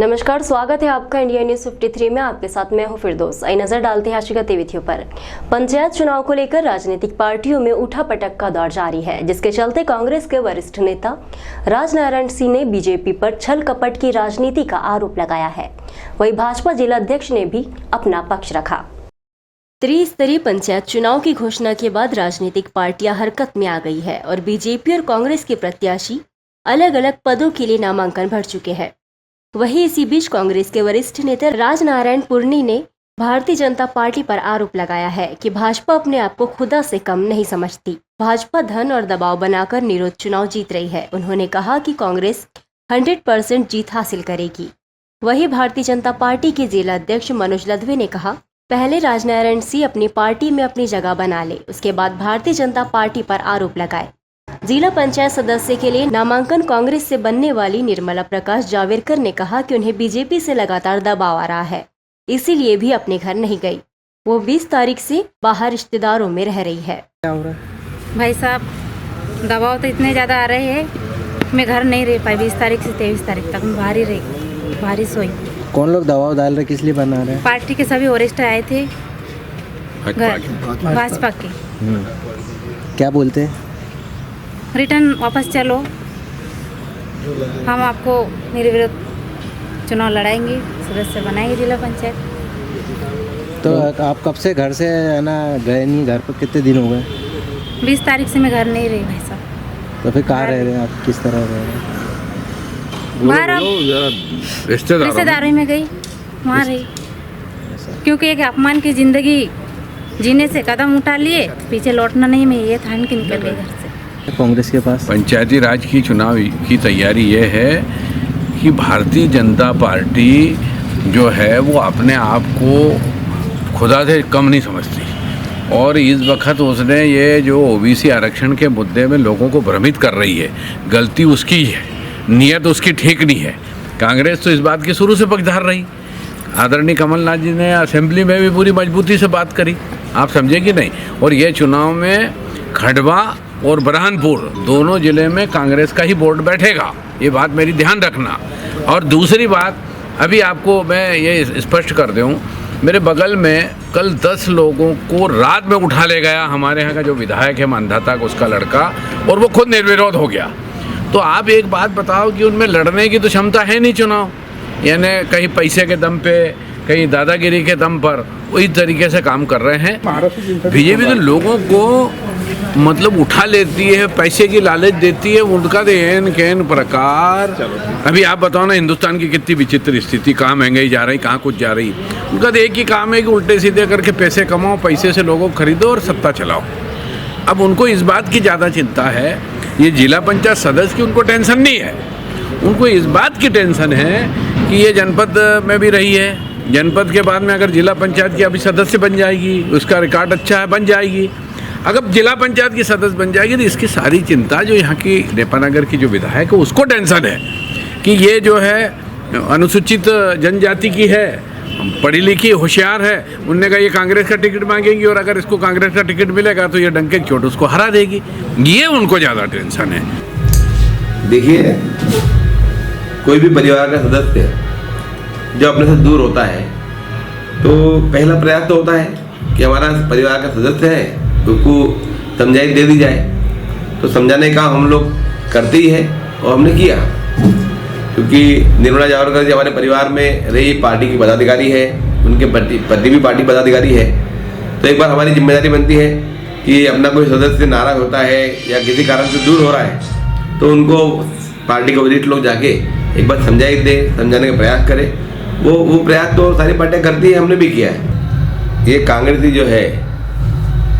नमस्कार, स्वागत है आपका इंडिया न्यूज 53 में। आपके साथ मैं हूं फिरदौस। आई नजर डालते हैं आज की गतिविधियों पर। पंचायत चुनाव को लेकर राजनीतिक पार्टियों में उठापटक का दौर जारी है, जिसके चलते कांग्रेस के वरिष्ठ नेता राजनारायण सिंह ने बीजेपी पर छल कपट की राजनीति का आरोप लगाया है। वहीं भाजपा जिला अध्यक्ष ने भी अपना पक्ष रखा। त्रिस्तरीय पंचायत चुनाव की घोषणा के बाद राजनीतिक पार्टियां हरकत में आ गई है और बीजेपी और कांग्रेस के प्रत्याशी अलग अलग पदों के लिए नामांकन भर चुके हैं। वहीं इसी बीच कांग्रेस के वरिष्ठ नेता राजनारायण पुरनी ने भारतीय जनता पार्टी पर आरोप लगाया है कि भाजपा अपने आप को खुदा से कम नहीं समझती। भाजपा धन और दबाव बनाकर निर्विरोध चुनाव जीत रही है। उन्होंने कहा कि कांग्रेस 100% जीत हासिल करेगी। वहीं भारतीय जनता पार्टी के जिला अध्यक्ष मनोज लदवे ने कहा, पहले राजनारायण सिंह अपनी पार्टी में अपनी जगह बना ले, उसके बाद भारतीय जनता पार्टी पर आरोप लगाए। जिला पंचायत सदस्य के लिए नामांकन कांग्रेस से बनने वाली निर्मला प्रकाश जावेरकर ने कहा कि उन्हें बीजेपी से लगातार दबाव आ रहा है, इसीलिए भी अपने घर नहीं गई। वो 20 तारीख से बाहर रिश्तेदारों में रह रही है। क्या हो रहा है भाई साहब, दबाव तो इतने ज़्यादा आ रहे हैं, मैं घर नहीं रह पाई। 20 तारीख से 23 तारीख तक मैं बाहर ही रही, बाहर ही सोई। कौन लोग दबाव डाल रहे, किस लिए बना रहे हैं? पार्टी के सभी वरिष्ठ आए थे, भाजपा के। क्या बोलते हैं? रिटर्न वापस चलो, हम आपको निर्विरोध चुनाव लड़ाएंगे, सदस्य बनाएंगे जिला पंचायत। तो आप कब से घर से है ना गए नहीं? घर पर कितने दिन हो गए? 20 तारीख से मैं घर नहीं रही भाई साहब। तो फिर कहाँ रह रहे हैं आप, किस तरह रह रहे हैं? बाहर रिश्तेदारों में गई, वहाँ रही, क्योंकि एक अपमान की जिंदगी जीने से कदम उठा लिए, पीछे लौटना नहीं। मैं ये ठान के निकल गई घर से। कांग्रेस के पास पंचायती राज की चुनाव की तैयारी ये है कि भारतीय जनता पार्टी जो है वो अपने आप को खुदा से कम नहीं समझती और इस वक्त उसने ये जो ओबीसी आरक्षण के मुद्दे में लोगों को भ्रमित कर रही है। गलती उसकी है, नीयत उसकी ठीक नहीं है। कांग्रेस तो इस बात की शुरू से पक्षधार रही। आदरणीय कमलनाथ जी ने असेंबली में भी पूरी मजबूती से बात करी, आप समझे कि नहीं। और ये चुनाव में खंडवा और बुरहानपुर दोनों जिले में कांग्रेस का ही बोर्ड बैठेगा, ये बात मेरी ध्यान रखना। और दूसरी बात, अभी आपको मैं ये स्पष्ट कर दूं, मेरे बगल में कल 10 लोगों को रात में उठा ले गया हमारे यहाँ का जो विधायक है मानधाता का, उसका लड़का, और वो खुद निर्विरोध हो गया। तो आप एक बात बताओ कि उनमें लड़ने की तो क्षमता है नहीं चुनाव, यानी कहीं पैसे के दम पे, कहीं दादागिरी के दम पर वही तरीके से काम कर रहे हैं। बीजेपी तो लोगों को मतलब उठा लेती है, पैसे की लालच देती है, उनका देन कैन प्रकार। अभी आप बताओ ना, हिंदुस्तान की कितनी विचित्र स्थिति, कहाँ महंगाई जा रही, कहाँ कुछ जा रही। उनका तो एक ही काम है कि उल्टे सीधे करके पैसे कमाओ, पैसे से लोगों को खरीदो और सत्ता चलाओ। अब उनको इस बात की ज़्यादा चिंता है, ये जिला पंचायत सदस्य की उनको टेंशन नहीं है, उनको इस बात की टेंशन है कि ये जनपद में भी रही है, जनपद के बाद में अगर जिला पंचायत की अभी सदस्य बन जाएगी, उसका रिकॉर्ड अच्छा है, बन जाएगी। अगर जिला पंचायत की सदस्य बन जाएगी तो इसकी सारी चिंता जो यहाँ की नेपानगर की जो विधायक है उसको टेंशन है कि ये जो है अनुसूचित जनजाति की है, पढ़ी लिखी होशियार है। उनने कहा ये कांग्रेस का टिकट मांगेगी और अगर इसको कांग्रेस का टिकट मिलेगा तो ये डंके की चोट उसको हरा देगी। ये उनको ज़्यादा टेंशन है। देखिए, कोई भी परिवार का सदस्य जो अपने से दूर होता है तो पहला प्रयास तो होता है कि हमारा परिवार का सदस्य है, उसको समझाई दे दी जाए। तो समझाने का हम लोग करते ही है और हमने किया, क्योंकि निर्मला जावरकर जी हमारे परिवार में रही, पार्टी की पदाधिकारी है, उनके पति भी पार्टी पदाधिकारी है। तो एक बार हमारी जिम्मेदारी बनती है कि अपना कोई सदस्य नाराज होता है या किसी कारण से दूर हो रहा है तो उनको पार्टी के वरिष्ठ लोग जाके एक बार समझाई दे, समझाने का प्रयास करें। वो प्रयास तो सारी पार्टियाँ करती है, हमने भी किया है। ये कांग्रेसी जो है,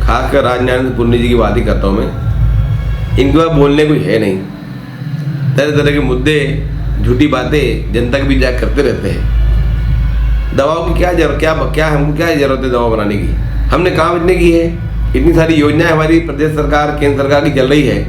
खासकर राजनारायण पुरनी जी की बात ही करता हूँ मैं, इनके बाद बोलने कोई है नहीं। तरह तरह के मुद्दे, झूठी बातें जनता के बीच जाकर करते रहते हैं। दबाव की क्या जरूरत, क्या हमको क्या जरूरत है दबाव बनाने की? हमने काम इतने की है, इतनी सारी योजनाएं हमारी प्रदेश सरकार केंद्र सरकार की चल रही है,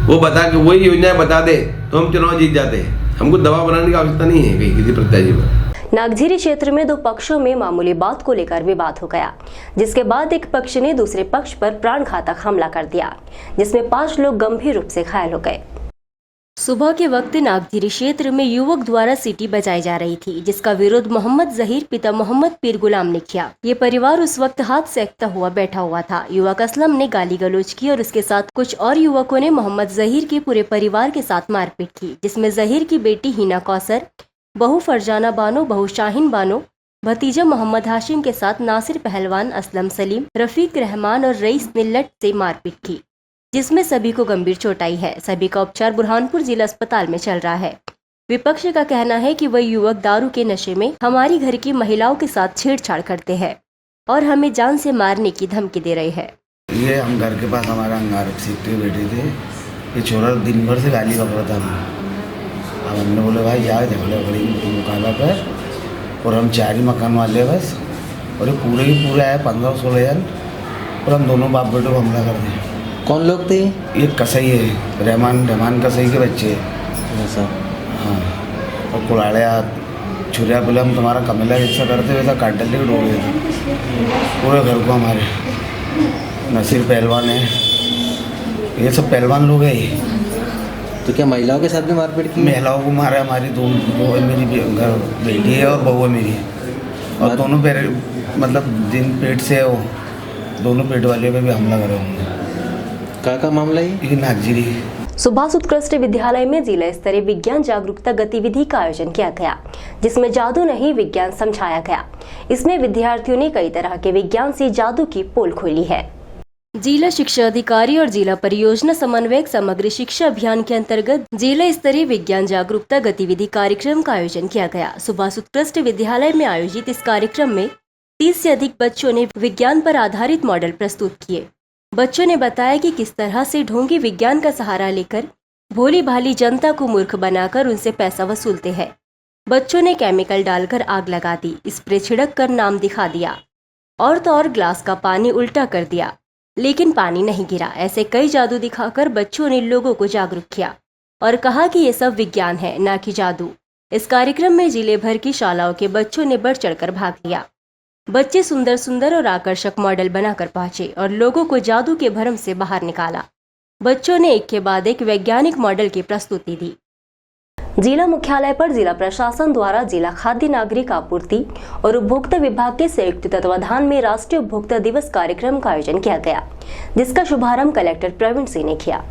वो बता के वही योजनाएं बता दे तो हम चुनाव जीत जाते हैं। हमको दबाव बनाने की आवश्यकता नहीं है कहीं किसी प्रत्याशी पर। नागझीरी क्षेत्र में दो पक्षों में मामूली बात को लेकर विवाद हो गया, जिसके बाद एक पक्ष ने दूसरे पक्ष पर प्राणघातक हमला कर दिया, जिसमें 5 लोग गंभीर रूप से घायल हो गए। सुबह के वक्त नागझिरी क्षेत्र में युवक द्वारा सीटी बजाई जा रही थी, जिसका विरोध मोहम्मद जहीर पिता मोहम्मद पीर गुलाम ने किया। ये परिवार उस वक्त हाथ सेकता हुआ बैठा हुआ था। युवक असलम ने गाली गलौज की और उसके साथ कुछ और युवकों ने मोहम्मद जहीर के पूरे परिवार के साथ मारपीट की, जिसमें जहीर की बेटी हिना कौसर, बहू फरजाना बानो, बहू शाहीन बानो, भतीजा मोहम्मद हाशिम के साथ नासिर पहलवान, असलम सलीम, रफीक रहमान और रईस ने लठ से मारपीट की, जिसमें सभी को गंभीर चोट आई है। सभी का उपचार बुरहानपुर जिला अस्पताल में चल रहा है। विपक्ष का कहना है कि वह युवक दारू के नशे में हमारी घर की महिलाओं के साथ छेड़छाड़ करते हैं और हमें जान से मारने की धमकी दे रहे हैं। ये हम घर के पास हमारा अंगार सीखते बैठे थे, ये छोरा दिन भर से गाली बक रहा था हमें। अब हमने बोले भाई यार झगड़े वगड़ी मुकाबला कर, और हम 4 ही मकान वाले बस, और ये पूरे ही पूरे आए 15-16 जन, और हम दोनों बाप बेटों को हमला कर दिया। कौन लोग थे? ये कसाई है, रहमान कसाई के बच्चे ऐसा। हाँ, और कुलाड़िया छुरिया बोले हम तुम्हारा कमेला हिस्सा करते वैसा काट डाल के डोल गए थे पूरे घर को हमारे। नसीर पहलवान है, ये सब पहलवान लोग हैं। तो क्या महिलाओं के साथ भी मारपीट की? महिलाओं को मारा, हमारी दो मेरी घर बेटी है और बहू है मेरी, और दोनों पैर मतलब जिन पेट से है वो दोनों पेट वाले पे भी हमला करे होंगे। का मामला ये नागझिरी सुभाष उत्कृष्ट विद्यालय में जिला स्तरीय विज्ञान जागरूकता गतिविधि का आयोजन किया गया, जिसमें जादू नहीं विज्ञान समझाया गया। इसमें विद्यार्थियों ने कई तरह के विज्ञान से जादू की पोल खोली है। जिला शिक्षा अधिकारी और जिला परियोजना समन्वयक समग्र शिक्षा अभियान के अंतर्गत जिला स्तरीय विज्ञान जागरूकता गतिविधि कार्यक्रम का आयोजन किया गया। सुभाष उत्कृष्ट विद्यालय में आयोजित इस कार्यक्रम में 30 से अधिक बच्चों ने विज्ञान पर आधारित मॉडल प्रस्तुत किए। बच्चों ने बताया कि किस तरह से ढोंगी विज्ञान का सहारा लेकर भोली भाली जनता को मूर्ख बनाकर उनसे पैसा वसूलते हैं। बच्चों ने केमिकल डालकर आग लगा दी, स्प्रे छिड़क कर नाम दिखा दिया और तो और ग्लास का पानी उल्टा कर दिया, लेकिन पानी नहीं गिरा। ऐसे कई जादू दिखाकर बच्चों ने लोगों को जागरूक किया और कहा कि ये सब विज्ञान है, ना कि जादू। इस कार्यक्रम में जिले भर की शालाओं के बच्चों ने बढ़ चढ़कर भाग लिया। बच्चे सुंदर सुंदर और आकर्षक मॉडल बनाकर पहुंचे और लोगों को जादू के भरम से बाहर निकाला। बच्चों ने एक के बाद एक वैज्ञानिक मॉडल की प्रस्तुति दी। जिला मुख्यालय पर जिला प्रशासन द्वारा जिला खाद्य नागरिक आपूर्ति और उपभोक्ता विभाग के संयुक्त तत्वाधान में राष्ट्रीय उपभोक्ता दिवस कार्यक्रम का आयोजन किया गया, जिसका शुभारंभ कलेक्टर प्रवीण सिंह ने किया।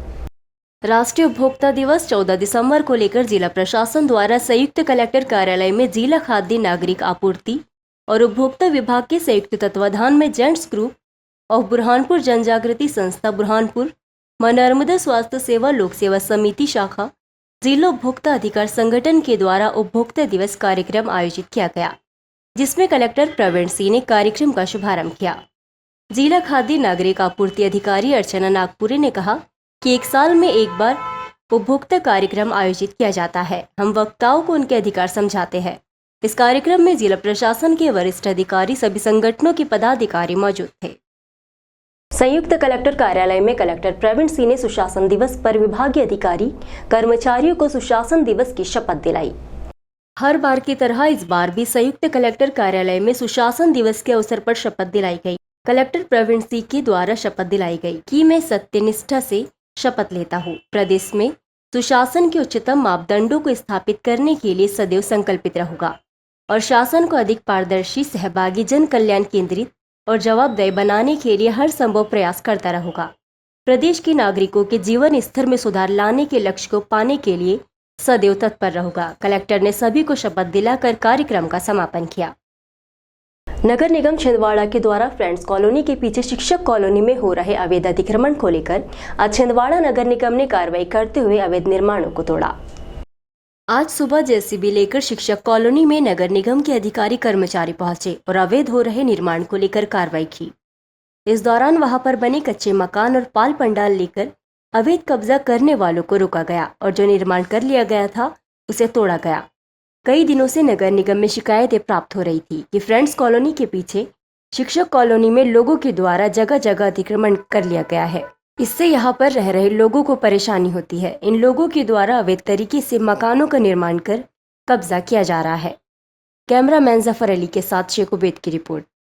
राष्ट्रीय उपभोक्ता दिवस 14 दिसंबर को लेकर जिला प्रशासन द्वारा संयुक्त कलेक्टर कार्यालय में जिला खाद्य नागरिक आपूर्ति और उपभोक्ता विभाग के संयुक्त तत्वाधान में जेंट्स ग्रुप ऑफ बुरहानपुर जनजागृति संस्था बुरहानपुर, मां नर्मदा स्वास्थ्य सेवा लोक सेवा समिति शाखा, जिला उपभोक्ता अधिकार संगठन के द्वारा उपभोक्ता दिवस कार्यक्रम आयोजित किया गया, जिसमें कलेक्टर प्रवीण सिंह ने कार्यक्रम का शुभारंभ किया। जिला खाद्य नागरिक आपूर्ति अधिकारी अर्चना नागपुरे ने कहा कि 1 साल में एक बार उपभोक्ता कार्यक्रम आयोजित किया जाता है। हम वक्ताओं को उनके अधिकार समझाते हैं। इस कार्यक्रम में जिला प्रशासन के वरिष्ठ अधिकारी, सभी संगठनों के पदाधिकारी मौजूद थे। संयुक्त कलेक्टर कार्यालय में कलेक्टर प्रवीण सिंह ने सुशासन दिवस पर विभागीय अधिकारी कर्मचारियों को सुशासन दिवस की शपथ दिलाई। हर बार की तरह इस बार भी संयुक्त कलेक्टर कार्यालय में सुशासन दिवस के अवसर पर शपथ दिलाई गई। कलेक्टर प्रवीण सिंह के द्वारा शपथ दिलाई गई कि मैं सत्यनिष्ठा से शपथ लेता हूँ, प्रदेश में सुशासन के उच्चतम मापदंडों को स्थापित करने के लिए सदैव संकल्पित रहूंगा और शासन को अधिक पारदर्शी, सहभागी, जन कल्याण केंद्रित और जवाबदेह बनाने के लिए हर संभव प्रयास करता रहूंगा। प्रदेश के नागरिकों के जीवन स्तर में सुधार लाने के लक्ष्य को पाने के लिए सदैव तत्पर रहूंगा। कलेक्टर ने सभी को शपथ दिलाकर कार्यक्रम का समापन किया। नगर निगम छिंदवाड़ा के द्वारा फ्रेंड्स कॉलोनी के पीछे शिक्षक कॉलोनी में हो रहे अवैध अतिक्रमण को लेकर आज छिंदवाड़ा नगर निगम ने कार्रवाई करते हुए अवैध निर्माणों को तोड़ा। आज सुबह जेसीबी लेकर शिक्षक कॉलोनी में नगर निगम के अधिकारी कर्मचारी पहुंचे और अवैध हो रहे निर्माण को लेकर कार्रवाई की। इस दौरान वहां पर बने कच्चे मकान और पाल पंडाल लेकर अवैध कब्जा करने वालों को रोका गया और जो निर्माण कर लिया गया था उसे तोड़ा गया। कई दिनों से नगर निगम में शिकायतें प्राप्त हो रही थी कि फ्रेंड्स कॉलोनी के पीछे शिक्षक कॉलोनी में लोगों के द्वारा जगह जगह अतिक्रमण कर लिया गया है। इससे यहाँ पर रह रहे लोगों को परेशानी होती है। इन लोगों के द्वारा अवैध तरीके से मकानों का निर्माण कर कब्जा किया जा रहा है। कैमरामैन जफर अली के साथ शेख उबैद की रिपोर्ट।